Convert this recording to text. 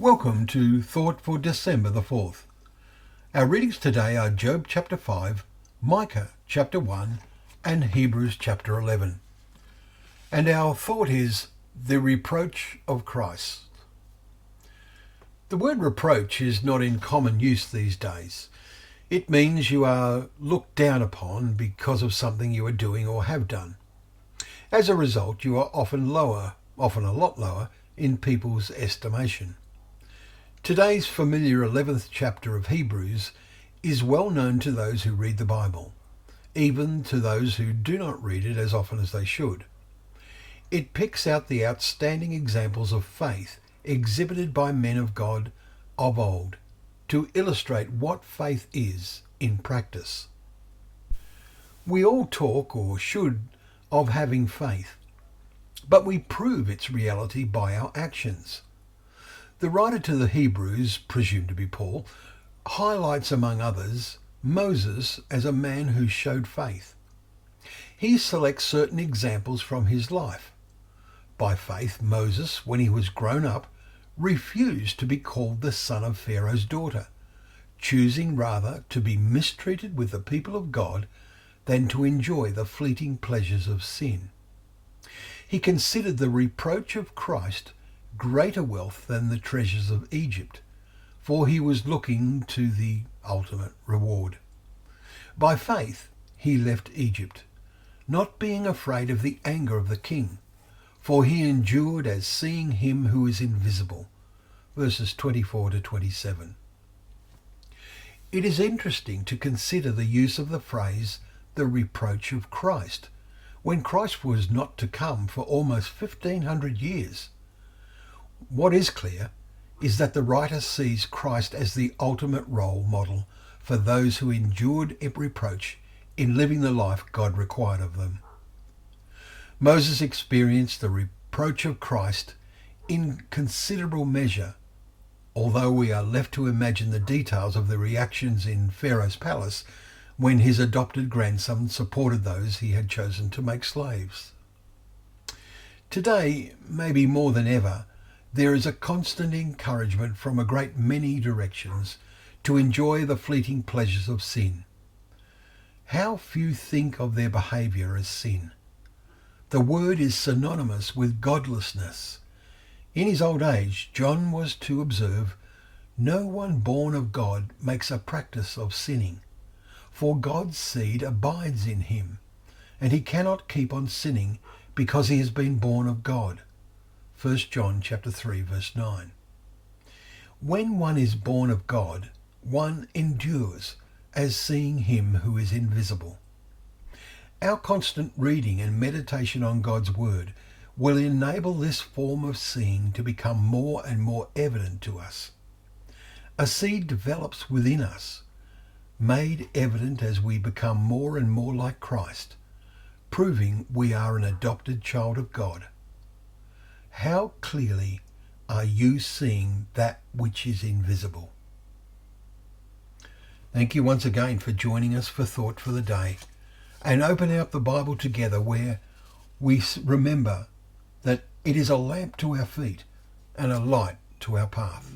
Welcome to Thought for December the 4th. Our readings today are Job chapter 5, Micah chapter 1 and Hebrews chapter 11. And our thought is the reproach of Christ. The word reproach is not in common use these days. It means you are looked down upon because of something you are doing or have done. As a result, you are often a lot lower in people's estimation. Today's familiar 11th chapter of Hebrews is well known to those who read the Bible, even to those who do not read it as often as they should. It picks out the outstanding examples of faith exhibited by men of God of old to illustrate what faith is in practice. We all talk, or should, of having faith, but we prove its reality by our actions. The writer to the Hebrews, presumed to be Paul, highlights among others Moses as a man who showed faith. He selects certain examples from his life. By faith, Moses, when he was grown up, refused to be called the son of Pharaoh's daughter, choosing rather to be mistreated with the people of God than to enjoy the fleeting pleasures of sin. He considered the reproach of Christ greater wealth than the treasures of Egypt, for he was looking to the ultimate reward. By faith he left Egypt, not being afraid of the anger of the king, for he endured as seeing him who is invisible. Verses 24 to 27. It is interesting to consider the use of the phrase, the reproach of Christ, when Christ was not to come for almost 1500 years. What is clear is that the writer sees Christ as the ultimate role model for those who endured reproach in living the life God required of them. Moses experienced the reproach of Christ in considerable measure, although we are left to imagine the details of the reactions in Pharaoh's palace when his adopted grandson supported those he had chosen to make slaves. Today, maybe more than ever, there is a constant encouragement from a great many directions to enjoy the fleeting pleasures of sin. How few think of their behaviour as sin. The word is synonymous with godlessness. In his old age, John was to observe, "No one born of God makes a practice of sinning, for God's seed abides in him, and he cannot keep on sinning because he has been born of God." 1 John chapter 3 verse 9. When one is born of God, one endures as seeing him who is invisible. Our constant reading and meditation on God's word will enable this form of seeing to become more and more evident to us. A seed develops within us, made evident as we become more and more like Christ, proving we are an adopted child of God. How clearly are you seeing that which is invisible? Thank you once again for joining us for Thought for the Day, and opening up the Bible together, where we remember that it is a lamp to our feet and a light to our path.